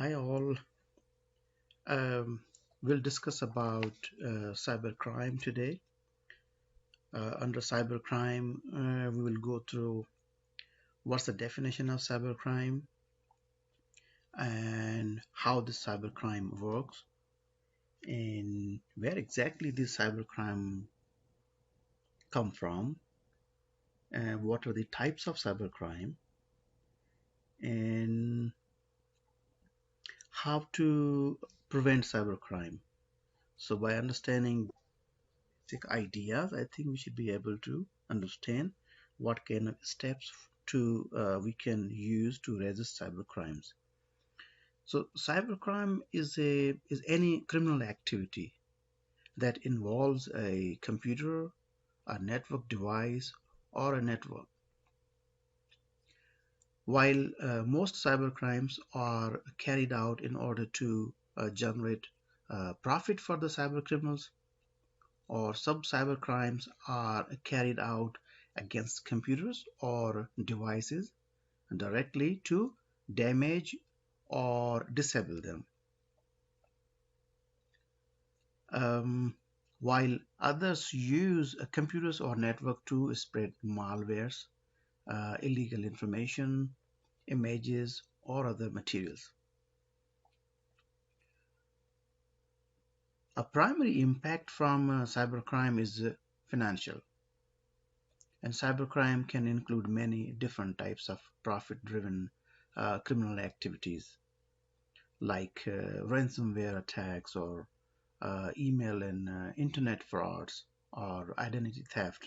Hi all. Um, we'll discuss about cybercrime today. Under cybercrime, we will go through what's the definition of cybercrime and how this cybercrime works and where exactly this cybercrime come from and what are the types of cybercrime and how to prevent cybercrime. So by understanding basic ideas, I think we should be able to understand what kind of steps to we can use to resist cyber crimes. So cybercrime is any criminal activity that involves a computer, a network device, or a network. While most cyber crimes are carried out in order to generate profit for the cyber criminals, or some cyber crimes are carried out against computers or devices directly to damage or disable them. Um, while others use computers or network to spread malwares, illegal information, images, or other materials. A primary impact from cybercrime is financial. And cybercrime can include many different types of profit-driven criminal activities like ransomware attacks or email and internet frauds or identity theft.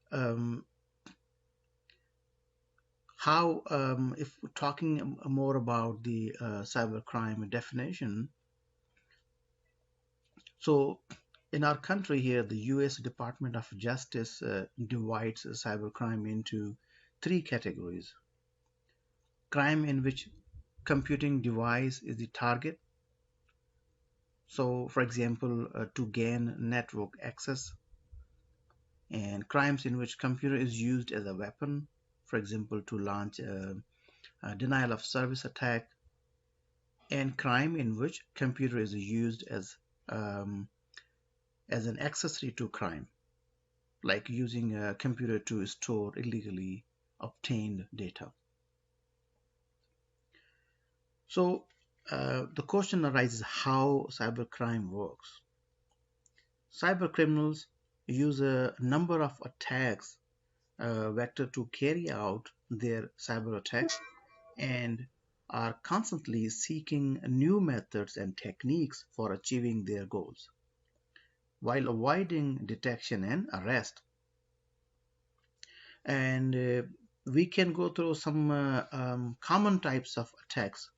Um, if we're talking more about the cybercrime definition, so in our country here, the US Department of Justice divides cybercrime into three categories: crime in which computing device is the target. So, for example, to gain network access, and crimes in which computer is used as a weapon, for example, to launch a denial of service attack, and crime in which computer is used um, as an accessory to crime, like using a computer to store illegally obtained data. So, the question arises how cybercrime works. Cybercriminals use a number of attacks vector to carry out their cyber attacks and are constantly seeking new methods and techniques for achieving their goals while avoiding detection and arrest. And we can go through some common types of attacks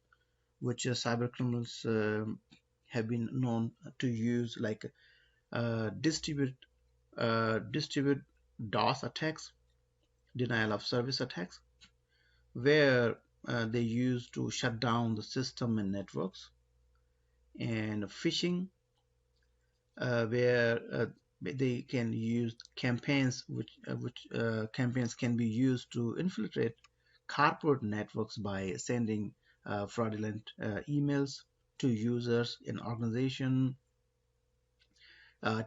which cyber criminals have been known to use, like distribute DOS attacks, denial of service attacks, where they use to shut down the system and networks, and phishing, where they can use campaigns which campaigns can be used to infiltrate corporate networks by sending fraudulent emails to users in organization,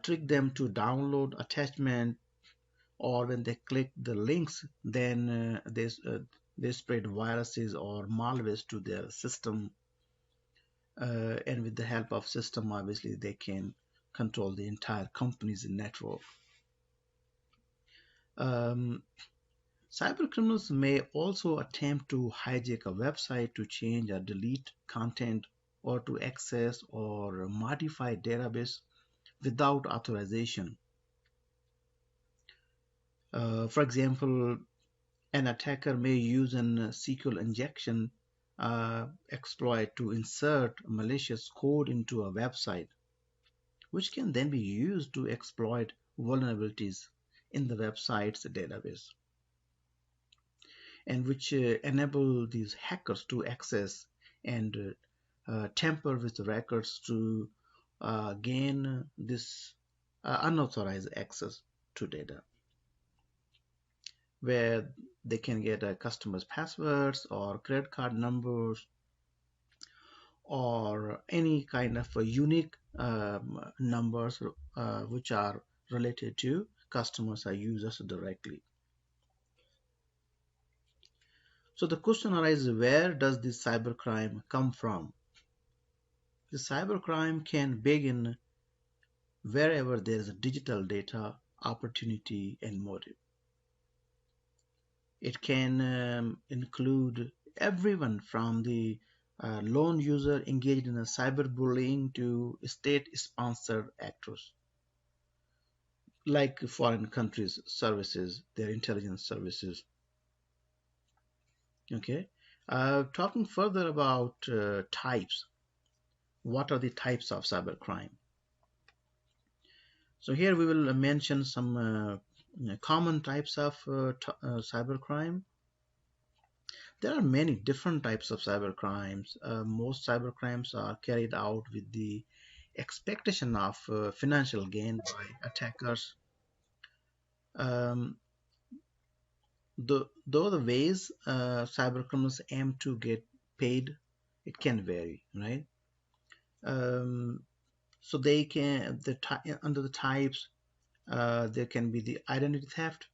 trick them to download attachment, or when they click the links, then they spread viruses or malwares to their system, and with the help of system, obviously they can control the entire company's network. Um, Cyber criminals may also attempt to hijack a website to change or delete content, or to access or modify database without authorization. For example, an attacker may use an SQL injection exploit to insert malicious code into a website, which can then be used to exploit vulnerabilities in the website's database, and which enable these hackers to access and tamper with the records to gain this unauthorized access to data. where they can get customers' passwords or credit card numbers or any kind of unique numbers which are related to customers or users directly. So the question arises, where does this cybercrime come from? The cybercrime can begin wherever there is digital data, opportunity, and motive. It can include everyone from the lone user engaged in a cyberbullying to state-sponsored actors like foreign countries' services, their intelligence services. Okay, talking further about types. What are the types of cybercrime? So here we will mention some common types of cybercrime. There are many different types of cybercrimes. Most cybercrimes are carried out with the expectation of financial gain by attackers. Um, though the ways cybercriminals aim to get paid, it can vary, right? Um, so they can under the types there can be the identity theft,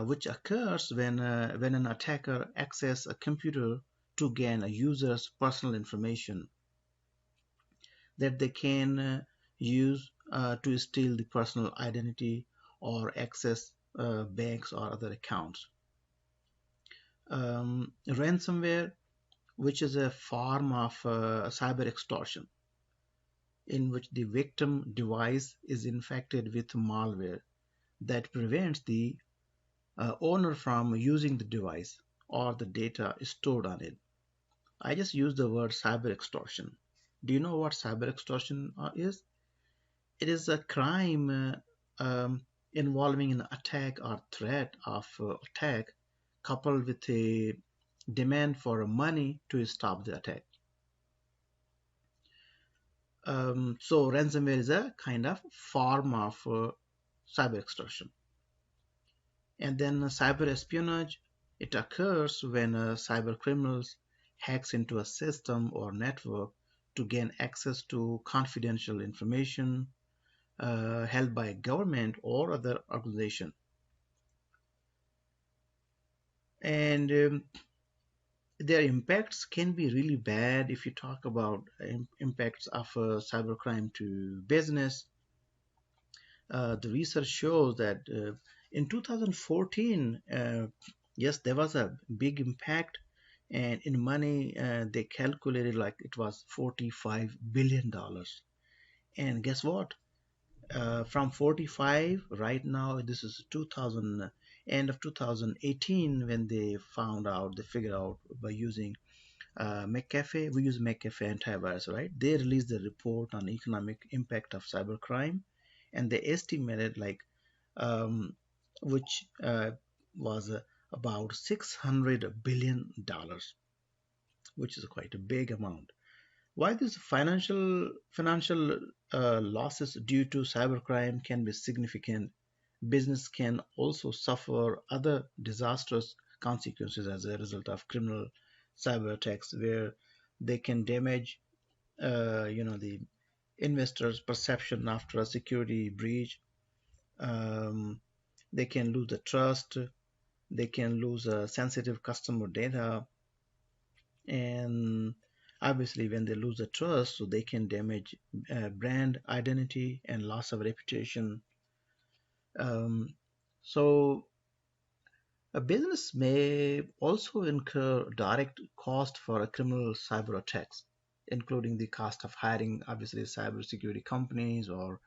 which occurs when an attacker accesses a computer to gain a user's personal information that they can use to steal the personal identity or access banks or other accounts. Ransomware, which is a form of cyber extortion, in which the victim device is infected with malware that prevents the owner from using the device or the data stored on it. I just used the word cyber extortion. Do you know what cyber extortion is? It is a crime involving an attack or threat of attack coupled with a demand for money to stop the attack. So ransomware is a kind of form of cyber extortion. And then cyber espionage, it occurs when cyber criminals hacks into a system or network to gain access to confidential information held by a government or other organization. And their impacts can be really bad if you talk about impacts of cybercrime to business. The research shows that in 2014, yes, there was a big impact, and in money, they calculated like it was $45 billion. And guess what? From 45 right now, this is 2000, end of 2018, when they found out, they figured out by using McAfee. We use McAfee antivirus, right? They released the report on economic impact of cybercrime, and they estimated like um, which was about $600 billion, which is quite a big amount. Why these financial losses due to cybercrime can be significant. Business can also suffer other disastrous consequences as a result of criminal cyber attacks, where they can damage, the investors' perception after a security breach. Um, they can lose the trust. They can lose sensitive customer data, and obviously when they lose the trust, so they can damage brand identity and loss of reputation. Um, so a business may also incur direct cost for a criminal cyber attacks, including the cost of hiring obviously cybersecurity companies or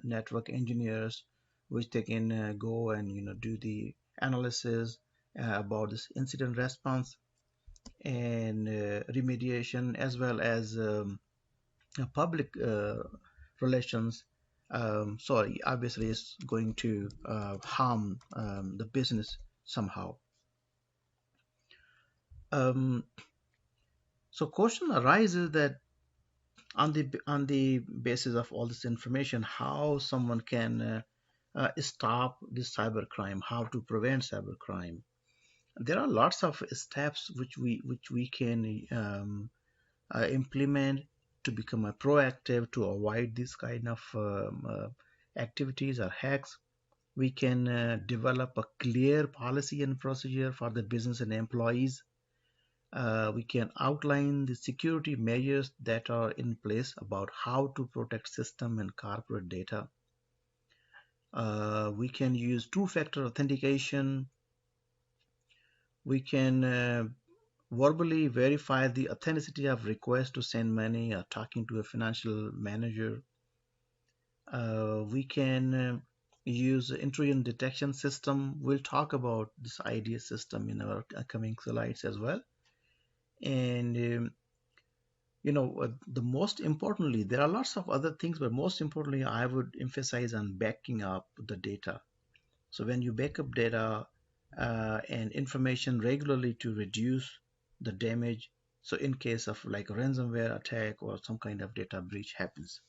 network engineers, which they can go and do the analysis about this incident response and remediation, as well as public relations. Sorry, obviously it's going to harm the business somehow. Um, so question arises that on the basis of all this information, how someone can stop this cybercrime, how to prevent cybercrime. There are lots of steps which we can implement to become a proactive to avoid this kind of activities or hacks. We can develop a clear policy and procedure for the business and employees. We can outline the security measures that are in place about how to protect system and corporate data. We can use two-factor authentication. We can verbally verify the authenticity of requests to send money or talking to a financial manager. We can use intrusion detection system. We'll talk about this IDS system in our coming slides as well. And the most importantly, there are lots of other things, but most importantly, I would emphasize on backing up the data. So when you back up data and information regularly to reduce the damage, so in case of like a ransomware attack or some kind of data breach happens.